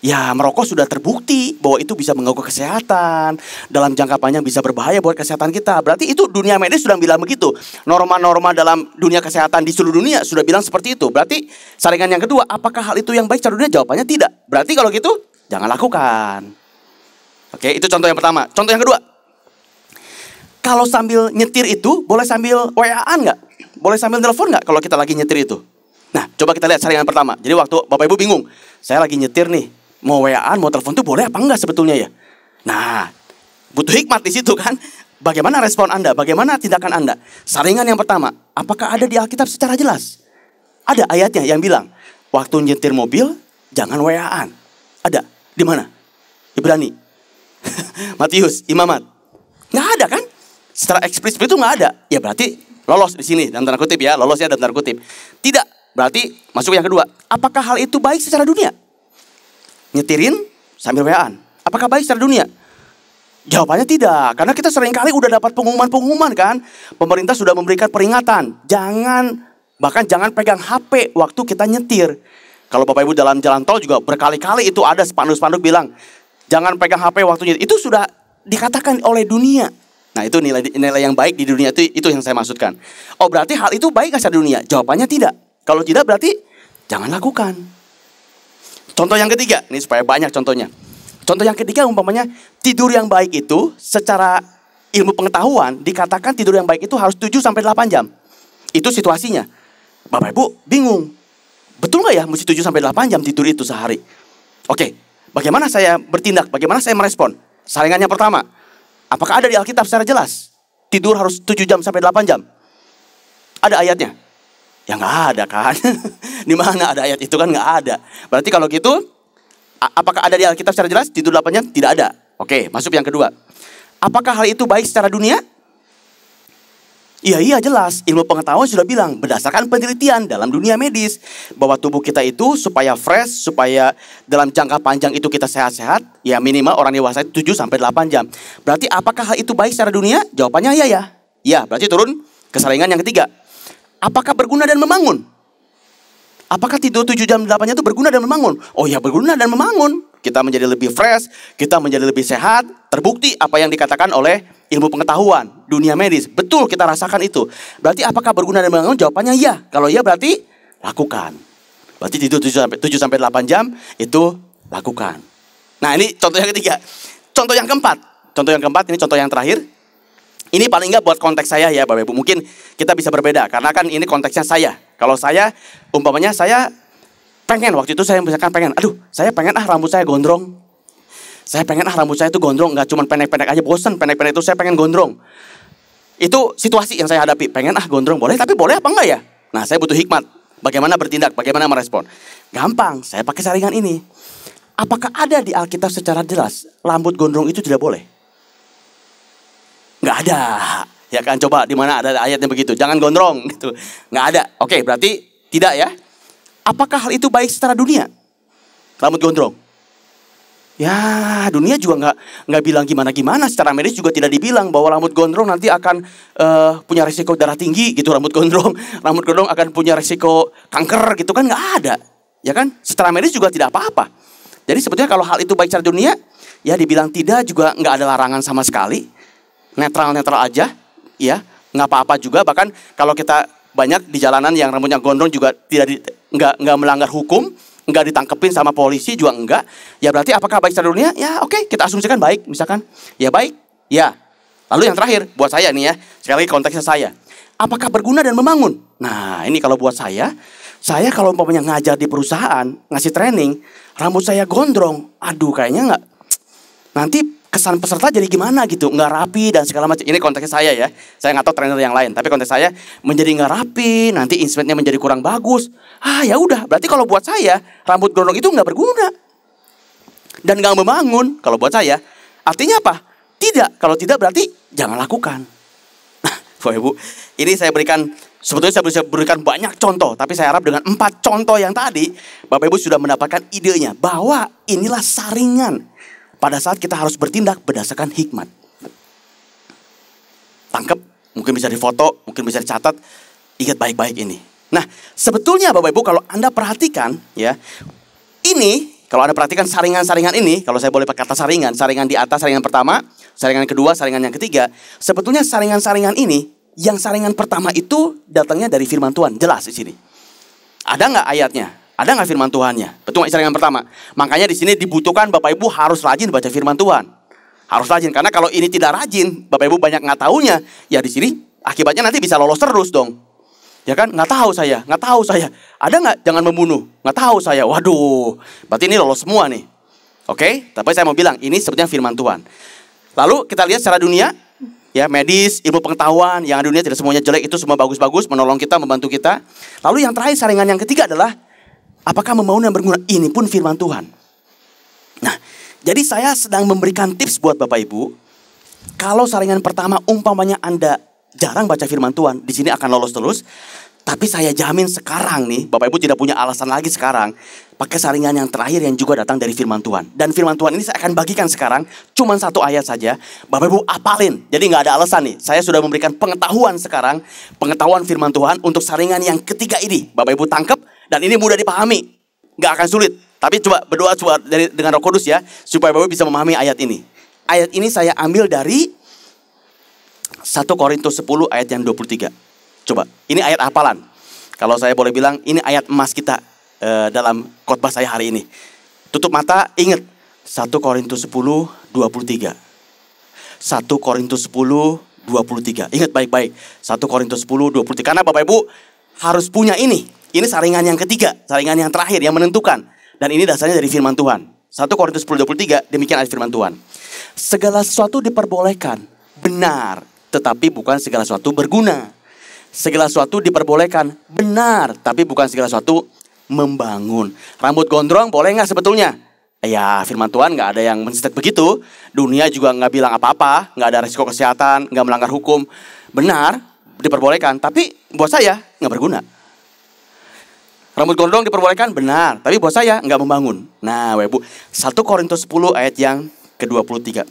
Ya, merokok sudah terbukti bahwa itu bisa mengganggu kesehatan. Dalam jangka panjang bisa berbahaya buat kesehatan kita. Berarti itu dunia medis sudah bilang begitu. Norma-norma dalam dunia kesehatan di seluruh dunia sudah bilang seperti itu. Berarti saringan yang kedua, apakah hal itu yang baik secara dunia? Jawabannya tidak. Berarti kalau gitu, jangan lakukan. Oke, itu contoh yang pertama. Contoh yang kedua, kalau sambil nyetir itu, boleh sambil WA-an nggak? Boleh sambil telepon nggak kalau kita lagi nyetir itu? Nah, coba kita lihat saringan pertama. Jadi waktu Bapak Ibu bingung, saya lagi nyetir nih. Mau WA-an, mau telepon itu boleh apa enggak sebetulnya ya? Nah, butuh hikmat di situ kan? Bagaimana respon Anda? Bagaimana tindakan Anda? Saringan yang pertama, apakah ada di Alkitab secara jelas? Ada ayatnya yang bilang, waktu nyetir mobil, jangan WA-an. Ada. Di mana? Ibrani. Matius, Imamat. Nggak ada kan? secara eksplisit itu nggak ada, ya berarti lolos di sini dalam tanda kutip ya, lolos ya dalam tanda kutip. Tidak, berarti masuk yang kedua. Apakah hal itu baik secara dunia? Nyetirin sambil WA-an. Apakah baik secara dunia? Jawabannya tidak, karena kita seringkali udah dapat pengumuman-pengumuman kan. Pemerintah sudah memberikan peringatan, bahkan jangan pegang HP waktu kita nyetir. Kalau Bapak Ibu dalam jalan tol juga berkali-kali itu ada spanduk-spanduk bilang, jangan pegang HP waktu nyetir. Itu sudah dikatakan oleh dunia. Nah itu nilai yang baik di dunia itu yang saya maksudkan. Oh berarti hal itu baik nggak secara dunia? Jawabannya tidak. Kalau tidak berarti jangan lakukan. Contoh yang ketiga, ini supaya banyak contohnya. Contoh yang ketiga umpamanya tidur yang baik itu secara ilmu pengetahuan dikatakan tidur yang baik itu harus 7-8 jam. Itu situasinya. Bapak Ibu bingung. Betul nggak ya mesti 7-8 jam tidur itu sehari? Oke, bagaimana saya bertindak? Bagaimana saya merespon? Saringan yang pertama. Apakah ada di Alkitab secara jelas? Tidur harus 7-8 jam. Ada ayatnya? Ya nggak ada kan. Di mana ada ayat itu kan nggak ada. Berarti kalau gitu, apakah ada di Alkitab secara jelas tidur 8 jam? Tidak ada. Oke, masuk yang kedua. Apakah hal itu baik secara dunia? Iya jelas. Ilmu pengetahuan sudah bilang berdasarkan penelitian dalam dunia medis bahwa tubuh kita itu supaya fresh, supaya dalam jangka panjang itu kita sehat-sehat, ya minimal orang dewasa itu 7-8 jam. Berarti apakah hal itu baik secara dunia? Jawabannya iya ya. Ya, berarti turun ke saringan yang ketiga. Apakah berguna dan membangun? Apakah tidur 7 jam 8 jam itu berguna dan membangun? Oh ya, berguna dan membangun. Kita menjadi lebih fresh, kita menjadi lebih sehat. Terbukti apa yang dikatakan oleh ilmu pengetahuan, dunia medis. Betul kita rasakan itu. Berarti apakah berguna dan membangun? Jawabannya iya. Kalau iya berarti lakukan. Berarti tidur 7-8 jam itu lakukan. Nah ini contoh yang ketiga. Contoh yang keempat. Ini contoh yang terakhir. Ini paling enggak buat konteks saya ya Bapak Ibu. Mungkin kita bisa berbeda karena kan ini konteksnya saya. Kalau saya umpamanya saya pengen waktu itu saya misalkan pengen, saya pengen rambut saya gondrong. Saya pengen rambut saya itu gondrong, nggak cuma pendek-pendek aja, bosan pendek-pendek itu saya pengen gondrong. Itu situasi yang saya hadapi, pengen gondrong boleh, tapi boleh apa enggak ya? Nah saya butuh hikmat, bagaimana bertindak, bagaimana merespon. Gampang, saya pakai saringan ini. Apakah ada di Alkitab secara jelas rambut gondrong itu tidak boleh? Nggak ada, ya kan? Coba di mana ada ayatnya begitu, jangan gondrong gitu, nggak ada. Oke, berarti tidak ya. Apakah hal itu baik secara dunia? Rambut gondrong? Ya, dunia juga nggak bilang gimana-gimana. Secara medis juga tidak dibilang bahwa rambut gondrong nanti akan punya risiko darah tinggi gitu. Rambut gondrong akan punya risiko kanker gitu kan, nggak ada. Ya kan? Secara medis juga tidak apa-apa. Jadi sebetulnya kalau hal itu baik secara dunia, ya dibilang tidak juga nggak ada larangan sama sekali. Netral aja, ya nggak apa-apa juga. Bahkan kalau kita banyak di jalanan yang rambutnya gondrong juga nggak melanggar hukum, nggak ditangkepin sama polisi juga enggak. Ya berarti apakah baik secara dunia? Ya oke, kita asumsikan baik. Misalkan ya baik, ya. Lalu yang terakhir buat saya nih ya, sekali lagi konteksnya saya. Apakah berguna dan membangun? Nah ini kalau buat saya kalau umpamanya ngajar di perusahaan, ngasih training, rambut saya gondrong, kayaknya nggak. Nanti kesan peserta jadi gimana gitu, nggak rapi dan segala macam. Ini konteksnya saya ya. Saya nggak tahu trainer yang lain, tapi konteks saya menjadi nggak rapi, nanti instrumennya menjadi kurang bagus. Ya udah, berarti kalau buat saya rambut gondrong itu nggak berguna dan nggak membangun. Kalau buat saya, artinya apa? Tidak. Kalau tidak berarti jangan lakukan. Nah, Bapak Ibu, ini sebetulnya saya bisa berikan banyak contoh, tapi saya harap dengan 4 contoh yang tadi, Bapak Ibu sudah mendapatkan idenya bahwa inilah saringan. Pada saat kita harus bertindak berdasarkan hikmat. Tangkap, mungkin bisa difoto, mungkin bisa dicatat. Ingat baik-baik ini. Nah, sebetulnya Bapak Ibu kalau Anda perhatikan ya, ini kalau Anda perhatikan saringan-saringan ini, kalau saya boleh pakai kata saringan di atas saringan pertama, saringan kedua, saringan yang ketiga, sebetulnya saringan-saringan ini, yang saringan pertama itu datangnya dari firman Tuhan, jelas di sini. Ada nggak ayatnya? Ada nggak firman Tuhannya? Betul nggak saringan pertama? Makanya di sini dibutuhkan Bapak Ibu harus rajin baca firman Tuhan. Harus rajin, karena kalau ini tidak rajin, Bapak Ibu banyak nggak taunya, ya di sini akibatnya nanti bisa lolos terus dong. Ya kan? Nggak tahu saya. Ada nggak jangan membunuh? Nggak tahu saya. Waduh, berarti ini lolos semua nih. Oke? Tapi saya mau bilang ini sebetulnya firman Tuhan. Lalu kita lihat secara dunia, ya medis, ilmu pengetahuan, yang dunia tidak semuanya jelek, itu semua bagus-bagus, menolong kita, membantu kita. Lalu yang terakhir saringan yang ketiga adalah apakah membangun dan berguna? Ini pun firman Tuhan. Nah, jadi saya sedang memberikan tips buat Bapak Ibu. Kalau saringan pertama umpamanya Anda jarang baca firman Tuhan, di sini akan lolos terus. Tapi saya jamin sekarang nih, Bapak Ibu tidak punya alasan lagi sekarang. Pakai saringan yang terakhir yang juga datang dari firman Tuhan. Dan firman Tuhan ini saya akan bagikan sekarang, cuma 1 ayat saja. Bapak Ibu apalin, jadi gak ada alasan nih. Saya sudah memberikan pengetahuan sekarang, pengetahuan firman Tuhan untuk saringan yang ketiga ini. Bapak Ibu tangkap, dan ini mudah dipahami. Gak akan sulit. Tapi coba berdoa dengan Roh Kudus ya, supaya Bapak Ibu bisa memahami ayat ini. Ayat ini saya ambil dari 1 Korintus 10 ayat yang 23. Coba, ini ayat hafalan. Kalau saya boleh bilang, ini ayat emas kita dalam khotbah saya hari ini. Tutup mata, ingat 1 Korintus 10, 23. 1 Korintus 10, 23. Ingat baik-baik, 1 Korintus 10, 23. Karena Bapak Ibu harus punya ini. Ini saringan yang ketiga, saringan yang terakhir, yang menentukan. Dan ini dasarnya dari firman Tuhan. 1 Korintus 10, 23, demikian ayat firman Tuhan. Segala sesuatu diperbolehkan, benar, tetapi bukan segala sesuatu berguna. Segala sesuatu diperbolehkan, benar, tapi bukan segala sesuatu membangun. Rambut gondrong boleh nggak sebetulnya? Ya firman Tuhan nggak ada yang menstate begitu. Dunia juga nggak bilang apa-apa, nggak ada risiko kesehatan, nggak melanggar hukum. Benar, diperbolehkan, tapi buat saya nggak berguna. Rambut gondrong diperbolehkan, benar, tapi buat saya nggak membangun. Nah Bapak Ibu, 1 Korintus 10 ayat yang ke-23.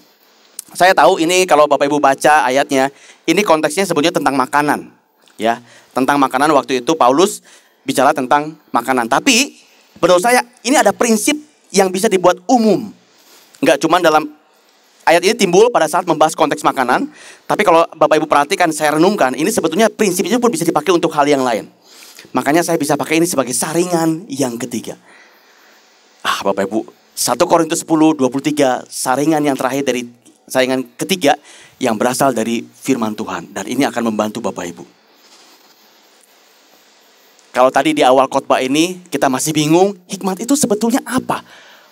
Saya tahu ini kalau Bapak Ibu baca ayatnya, ini konteksnya sebetulnya tentang makanan. Ya, tentang makanan waktu itu Paulus bicara tentang makanan. Tapi menurut saya ini ada prinsip yang bisa dibuat umum. Enggak cuma dalam ayat ini timbul pada saat membahas konteks makanan. Tapi kalau Bapak Ibu perhatikan, saya renungkan, ini sebetulnya prinsipnya pun bisa dipakai untuk hal yang lain. Makanya saya bisa pakai ini sebagai saringan yang ketiga. Bapak Ibu, 1 Korintus 10, 23, saringan yang terakhir dari saringan ketiga yang berasal dari firman Tuhan. Dan ini akan membantu Bapak Ibu. Kalau tadi di awal khotbah ini kita masih bingung, hikmat itu sebetulnya apa?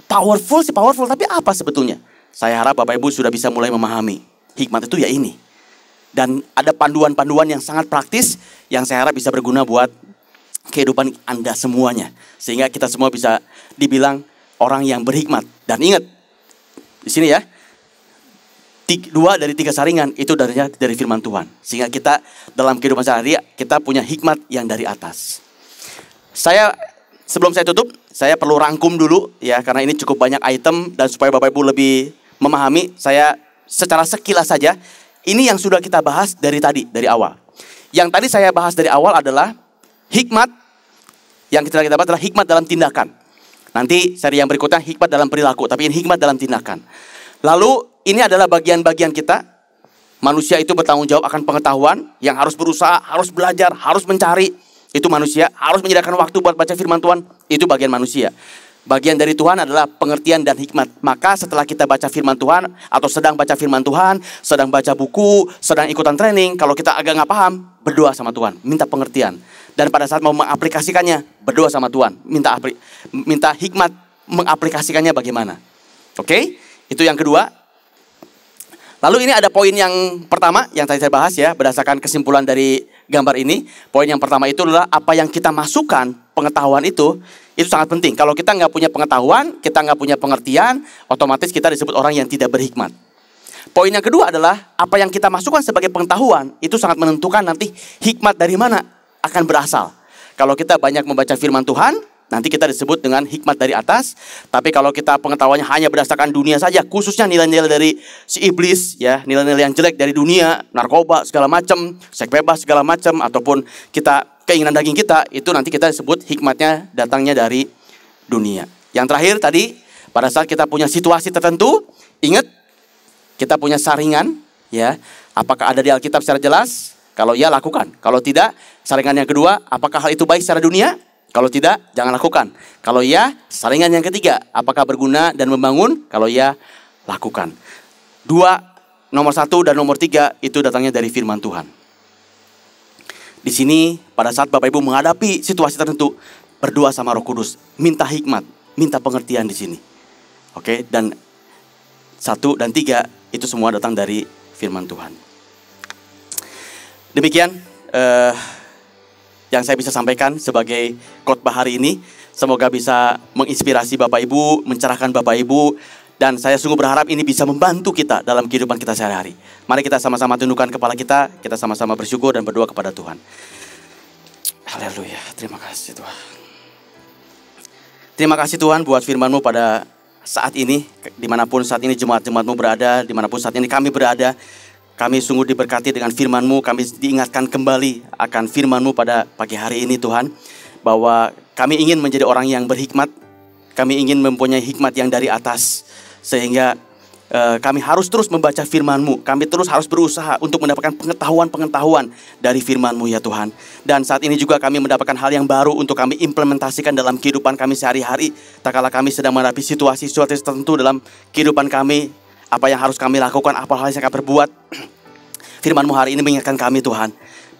Powerful sih powerful, tapi apa sebetulnya? Saya harap Bapak Ibu sudah bisa mulai memahami. Hikmat itu ya ini. Dan ada panduan-panduan yang sangat praktis yang saya harap bisa berguna buat kehidupan Anda semuanya. Sehingga kita semua bisa dibilang orang yang berhikmat. Dan ingat, di sini ya, 2 dari 3 saringan itu dari firman Tuhan. Sehingga kita dalam kehidupan sehari-hari kita punya hikmat yang dari atas. Sebelum saya tutup, saya perlu rangkum dulu ya, karena ini cukup banyak item dan supaya Bapak Ibu lebih memahami, saya secara sekilas saja, ini yang sudah kita bahas dari awal. Yang tadi saya bahas dari awal adalah hikmat, yang kita bahas adalah hikmat dalam tindakan. Nanti seri yang berikutnya hikmat dalam perilaku, tapi ini hikmat dalam tindakan. Lalu ini adalah bagian-bagian kita. Manusia itu bertanggung jawab akan pengetahuan, yang harus berusaha, harus belajar, harus mencari. Itu manusia, harus menyediakan waktu buat baca firman Tuhan. Itu bagian manusia. Bagian dari Tuhan adalah pengertian dan hikmat. Maka setelah kita baca firman Tuhan, atau sedang baca firman Tuhan, sedang baca buku, sedang ikutan training, kalau kita agak nggak paham, berdoa sama Tuhan, minta pengertian. Dan pada saat mau mengaplikasikannya, berdoa sama Tuhan, minta hikmat mengaplikasikannya bagaimana. Oke? Itu yang kedua. Lalu ini ada poin yang pertama yang tadi saya bahas ya, berdasarkan kesimpulan dari gambar ini. Poin yang pertama itu adalah apa yang kita masukkan, pengetahuan itu sangat penting. Kalau kita nggak punya pengetahuan, kita nggak punya pengertian, otomatis kita disebut orang yang tidak berhikmat. Poin yang kedua adalah apa yang kita masukkan sebagai pengetahuan, itu sangat menentukan nanti hikmat dari mana akan berasal. Kalau kita banyak membaca firman Tuhan, nanti kita disebut dengan hikmat dari atas. Tapi kalau kita pengetahuannya hanya berdasarkan dunia saja, khususnya nilai-nilai dari si iblis, ya, nilai-nilai yang jelek dari dunia, narkoba segala macam, seks bebas segala macam, ataupun kita keinginan daging kita, itu nanti kita disebut hikmatnya datangnya dari dunia. Yang terakhir tadi, pada saat kita punya situasi tertentu, ingat kita punya saringan, ya, apakah ada di Alkitab secara jelas? Kalau ya, lakukan. Kalau tidak, saringan yang kedua, apakah hal itu baik secara dunia? Kalau tidak, jangan lakukan. Kalau ya, saringan yang ketiga, apakah berguna dan membangun? Kalau ya, lakukan. 2, nomor 1 dan nomor 3 itu datangnya dari firman Tuhan. Di sini pada saat Bapak Ibu menghadapi situasi tertentu, berdoa sama Roh Kudus, minta hikmat, minta pengertian di sini. Oke, dan 1 dan 3 itu semua datang dari firman Tuhan. Demikian yang saya bisa sampaikan sebagai khotbah hari ini. Semoga bisa menginspirasi Bapak Ibu, mencerahkan Bapak Ibu, Dan saya sungguh berharap ini bisa membantu kita dalam kehidupan kita sehari-hari. Mari kita sama-sama tundukkan kepala kita sama-sama bersyukur dan berdoa kepada Tuhan. Haleluya, terima kasih Tuhan. Terima kasih Tuhan buat firman-Mu pada saat ini, dimanapun saat ini jemaat-jemaat-Mu berada, dimanapun saat ini kami berada. Kami sungguh diberkati dengan firman-Mu, kami diingatkan kembali akan firman-Mu pada pagi hari ini Tuhan. Bahwa kami ingin menjadi orang yang berhikmat, kami ingin mempunyai hikmat yang dari atas. Sehingga kami harus terus membaca firman-Mu, kami terus harus berusaha untuk mendapatkan pengetahuan-pengetahuan dari firman-Mu ya Tuhan. Dan saat ini juga kami mendapatkan hal yang baru untuk kami implementasikan dalam kehidupan kami sehari-hari. Tak kala kami sedang menghadapi situasi-situasi tertentu dalam kehidupan kami, apa yang harus kami lakukan, apa hal yang kami perbuat. Firman-Mu hari ini mengingatkan kami Tuhan,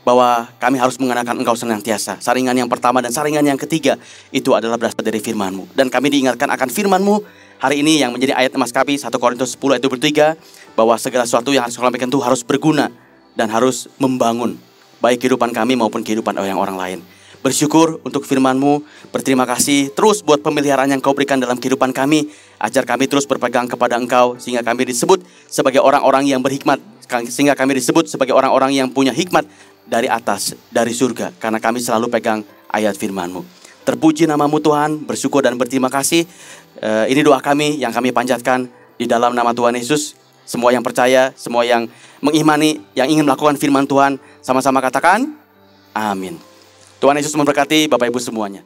bahwa kami harus mengenakan Engkau senantiasa. Saringan yang pertama dan saringan yang ketiga itu adalah berasal dari firman-Mu. Dan kami diingatkan akan firman-Mu hari ini yang menjadi ayat emas kami 1 Korintus 10 ayat 23, bahwa segala sesuatu yang harus kami lakukan itu harus berguna dan harus membangun baik kehidupan kami maupun kehidupan orang lain. Bersyukur untuk firman-Mu, berterima kasih terus buat pemeliharaan yang Kau berikan dalam kehidupan kami. Ajar kami terus berpegang kepada Engkau sehingga kami disebut sebagai orang-orang yang berhikmat, sehingga kami disebut sebagai orang-orang yang punya hikmat dari atas, dari surga, karena kami selalu pegang ayat firman-Mu. Terpuji nama-Mu Tuhan, bersyukur dan berterima kasih. Ini doa kami yang kami panjatkan di dalam nama Tuhan Yesus. Semua yang percaya, semua yang mengimani, yang ingin melakukan firman Tuhan, sama-sama katakan, amin. Tuhan Yesus memberkati Bapak Ibu semuanya.